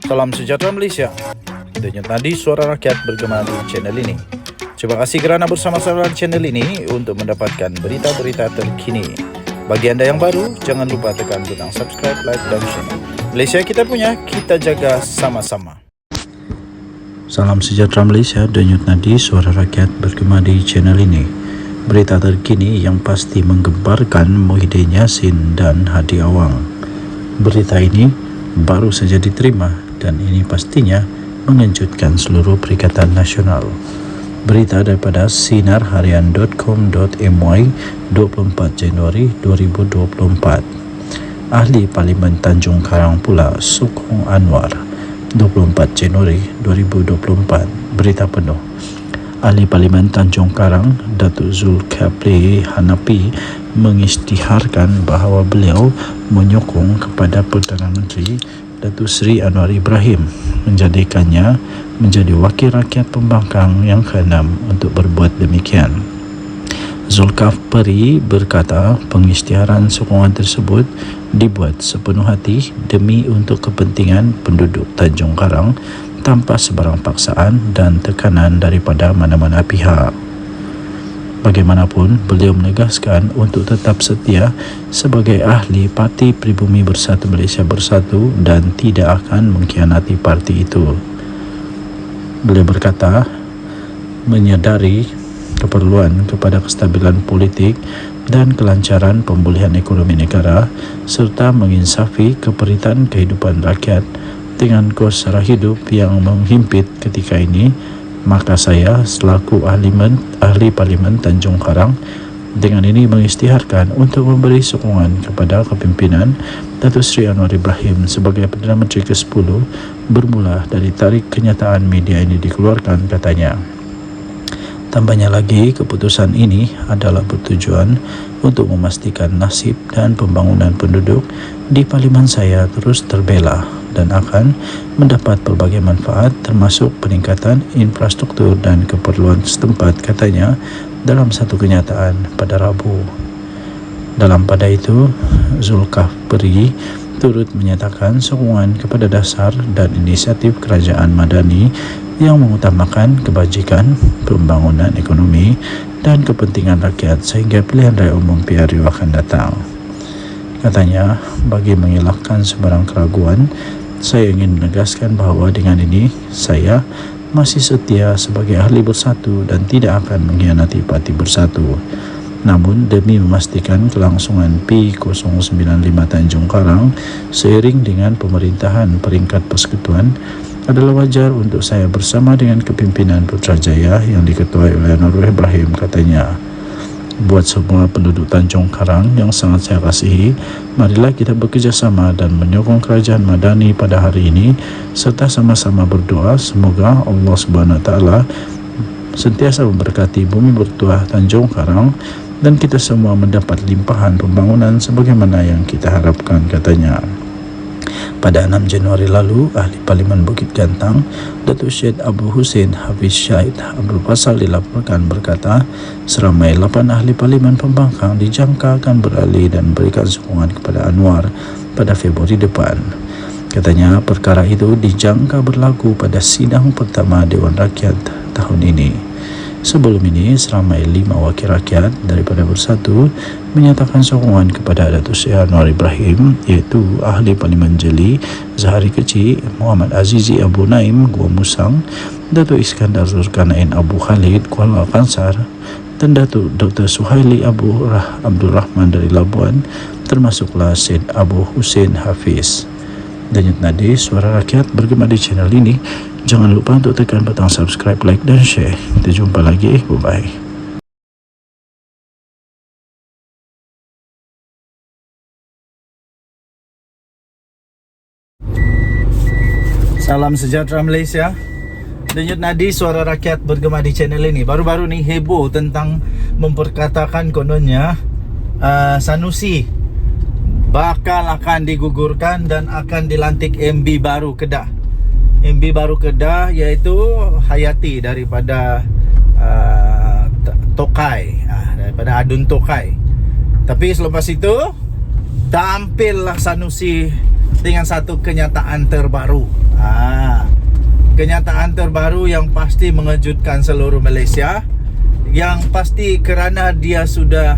Salam sejahtera Malaysia. Denyut nadi suara rakyat bergema di channel ini. Terima kasih kerana bersama-sama di channel ini untuk mendapatkan berita-berita terkini. Bagi anda yang baru, jangan lupa tekan butang subscribe, like dan share. Malaysia kita punya, kita jaga sama-sama. Salam sejahtera Malaysia. Denyut nadi suara rakyat bergema di channel ini. Berita terkini yang pasti menggemparkan Muhyiddin Yassin dan Hadi Awang. Berita ini baru saja diterima dan ini pastinya mengejutkan seluruh Perikatan Nasional. Berita daripada sinarharian.com.my 24 Januari 2024. Ahli Parlimen Tanjung Karang pula sokong Anwar 24 Januari 2024. Berita penuh. Ahli Parlimen Tanjung Karang Datuk Zulkifli Hanafi mengisytiharkan bahawa beliau menyokong kepada Perdana Menteri Datuk Seri Anwar Ibrahim menjadikannya menjadi wakil rakyat pembangkang yang ke-6 untuk berbuat demikian. Zulkifli berkata pengisytiharan sokongan tersebut dibuat sepenuh hati demi untuk kepentingan penduduk Tanjung Karang tanpa sebarang paksaan dan tekanan daripada mana-mana pihak. Bagaimanapun, beliau menegaskan untuk tetap setia sebagai ahli Parti Pribumi Bersatu Malaysia Bersatu dan tidak akan mengkhianati parti itu. Beliau berkata, menyadari keperluan kepada kestabilan politik dan kelancaran pemulihan ekonomi negara serta menginsafi keperitan kehidupan rakyat dengan kos sara hidup yang menghimpit ketika ini, maka saya selaku ahli Parlimen Tanjung Karang dengan ini mengisytiharkan untuk memberi sokongan kepada kepimpinan Datuk Seri Anwar Ibrahim sebagai Perdana Menteri ke-10 bermula dari tarikh kenyataan media ini dikeluarkan, katanya. Tambahnya lagi, keputusan ini adalah bertujuan untuk memastikan nasib dan pembangunan penduduk di parlimen saya terus terbela dan akan mendapat pelbagai manfaat termasuk peningkatan infrastruktur dan keperluan setempat, katanya dalam satu kenyataan pada Rabu. Dalam pada itu, Zulkifli turut menyatakan sokongan kepada dasar dan inisiatif kerajaan Madani yang mengutamakan kebajikan, pembangunan ekonomi dan kepentingan rakyat sehingga pilihan raya umum PRU akan datang. Katanya, bagi mengelakkan sebarang keraguan, saya ingin menegaskan bahawa dengan ini saya masih setia sebagai ahli Bersatu dan tidak akan mengkhianati Parti Bersatu. Namun demi memastikan kelangsungan P095 Tanjung Karang seiring dengan pemerintahan peringkat persekutuan, adalah wajar untuk saya bersama dengan kepimpinan Putrajaya yang diketuai oleh Anwar Ibrahim, katanya. Buat semua penduduk Tanjung Karang yang sangat saya kasihi, marilah kita bekerjasama dan menyokong kerajaan Madani pada hari ini serta sama-sama berdoa semoga Allah SWT sentiasa memberkati bumi bertuah Tanjung Karang dan kita semua mendapat limpahan pembangunan sebagaimana yang kita harapkan, katanya. Pada 6 Januari lalu, Ahli Parlimen Bukit Gantang, Datuk Syed Abu Hussein Hafiz Syahid Abdul Fasal dilaporkan berkata, seramai 8 Ahli Parlimen Pembangkang dijangka akan beralih dan berikan sokongan kepada Anwar pada Februari depan. Katanya, perkara itu dijangka berlaku pada sidang pertama Dewan Rakyat tahun ini. Sebelum ini, seramai 5 wakil rakyat daripada Bersatu menyatakan sokongan kepada Datuk Seri Anwar Ibrahim, iaitu Ahli Parlimen Jeli Zahari Kecil, Muhammad Azizi Abu Naim Gua Musang, Datuk Iskandar Zulkarnain Abu Khalid Kuala Kansar dan Datuk Dr. Suhaili Abdul Rahman dari Labuan, termasuklah Syed Abu Hussein Hafiz. Denyut nadi suara rakyat bergema di channel ini. Jangan lupa untuk tekan butang subscribe, like dan share. Kita jumpa lagi. Bye-bye. Salam sejahtera Malaysia. Denyut nadi suara rakyat bergema di channel ini. Baru-baru ni heboh tentang memperkatakan kononnya Sanusi bakal akan digugurkan dan akan dilantik MB baru Kedah. MB baru Kedah iaitu Hayati daripada Tokai, daripada Adun Tokai. Tapi selepas itu tampillah Sanusi dengan satu kenyataan terbaru. Kenyataan terbaru yang pasti mengejutkan seluruh Malaysia. Yang pasti kerana dia sudah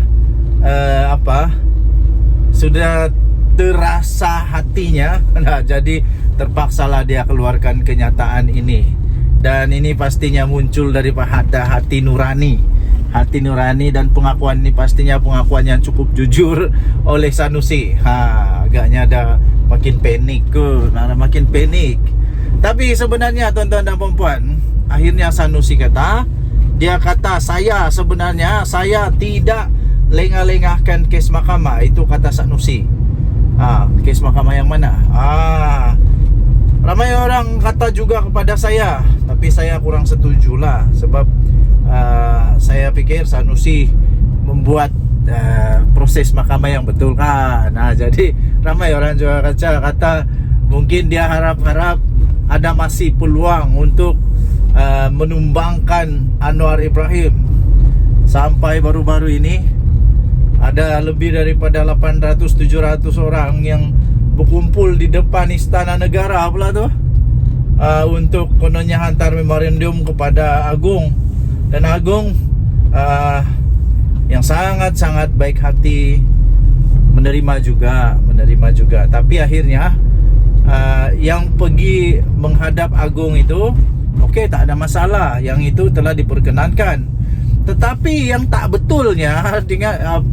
sudah terasa hatinya. Nah, jadi terpaksalah dia keluarkan kenyataan ini. Dan ini pastinya muncul daripada hati nurani. Hati nurani, dan pengakuan ini pastinya pengakuan yang cukup jujur oleh Sanusi. Agaknya ada makin panik ke, makin panik. Tapi sebenarnya tuan-tuan dan puan-puan, akhirnya Sanusi kata, dia kata saya tidak lengah-lengahkan kes mahkamah. Itu kata Sanusi. Kes mahkamah yang mana? Ramai orang kata juga kepada saya, tapi saya kurang setuju lah. Sebab saya pikir Sanusi membuat proses mahkamah yang betul kan. Jadi ramai orang juga kata mungkin dia harap-harap ada masih peluang untuk menumbangkan Anwar Ibrahim. Sampai baru-baru ini ada lebih daripada 800-700 orang yang berkumpul di depan Istana Negara pula tu, untuk kononnya hantar memorandum kepada Agung. Dan Agung yang sangat-sangat baik hati menerima juga. Tapi akhirnya yang pergi menghadap Agung itu okey, tak ada masalah, yang itu telah diperkenankan. Tetapi yang tak betulnya dengan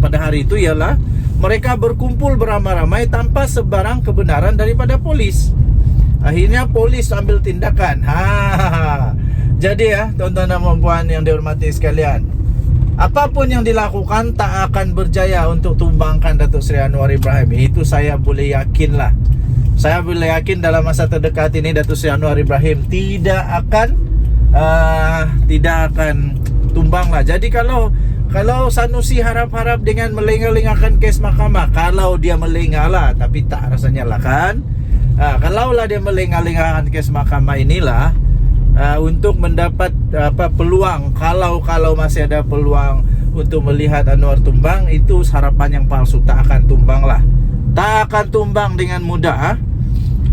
pada hari itu ialah mereka berkumpul beramai-ramai tanpa sebarang kebenaran daripada polis. Akhirnya polis ambil tindakan. Jadi tuan-tuan dan puan yang dihormati sekalian, apapun yang dilakukan tak akan berjaya untuk tumbangkan Datuk Seri Anwar Ibrahim. Itu saya boleh yakin lah. Saya boleh yakin dalam masa terdekat ini Datuk Seri Anwar Ibrahim tidak akan tumbang lah. Jadi kalau Sanusi harap-harap dengan melengah-lengahkan kes mahkamah, kalau dia melengah lah, tapi tak rasanya lah kan. Kalaulah dia melengah-lengahkan kes mahkamah inilah untuk mendapat peluang, kalau masih ada peluang untuk melihat Anwar tumbang, itu harapan yang palsu. Tak akan tumbang lah, tak akan tumbang dengan mudah.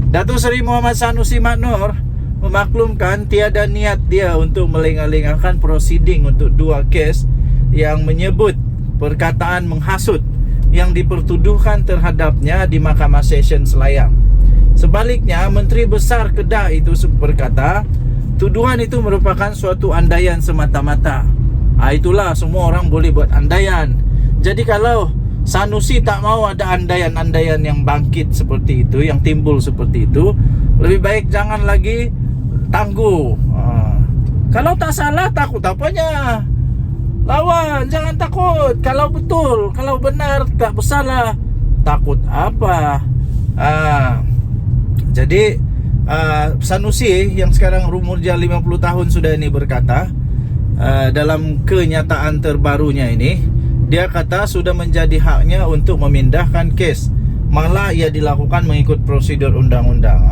Datuk Seri Muhammad Sanusi Mat Noor memaklumkan tiada niat dia untuk melengah-lengahkan prosiding untuk dua kes yang menyebut perkataan menghasut yang dipertuduhkan terhadapnya di Mahkamah Session Selayang. Sebaliknya, Menteri Besar Kedah itu berkata tuduhan itu merupakan suatu andaian semata-mata. Itulah, semua orang boleh buat andaian. Jadi kalau Sanusi tak mau ada andaian-andaian yang bangkit seperti itu, yang timbul seperti itu, lebih baik jangan lagi tangguh. Kalau tak salah, takut apanya? Lawan, jangan takut. Kalau betul, kalau benar, tak bersalah, takut apa? Jadi Sanusi yang sekarang umurnya 50 tahun sudah ini berkata, dalam kenyataan terbarunya ini, dia kata sudah menjadi haknya untuk memindahkan kes. Malah ia dilakukan mengikut prosedur undang-undang.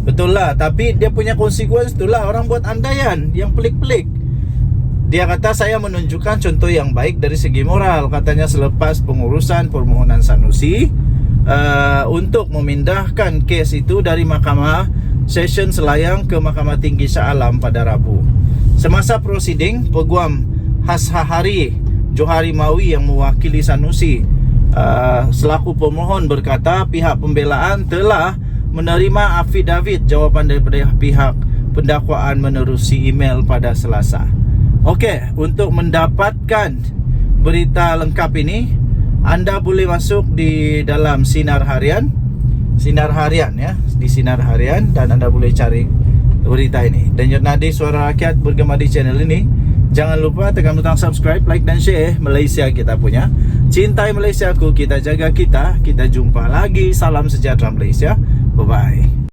Betul lah, tapi dia punya konsekuensi itulah orang buat andaian yang pelik-pelik. Dia kata saya menunjukkan contoh yang baik dari segi moral. Katanya selepas pengurusan permohonan Sanusi untuk memindahkan kes itu dari Mahkamah Session Selayang ke Mahkamah Tinggi Shah Alam pada Rabu. Semasa prosiding, Peguam Hashahari Johari Mawi yang mewakili Sanusi selaku pemohon berkata pihak pembelaan telah menerima afidavit jawapan daripada pihak pendakwaan menerusi email pada Selasa. Okey, untuk mendapatkan berita lengkap ini, anda boleh masuk di dalam Sinar Harian ya, di Sinar Harian, dan anda boleh cari berita ini. Dan Nadi Suara Rakyat bergema di channel ini. Jangan lupa tekan butang subscribe, like dan share. Malaysia kita punya, cintai Malaysiaku, kita jaga kita. Kita jumpa lagi. Salam sejahtera Malaysia. Bye bye.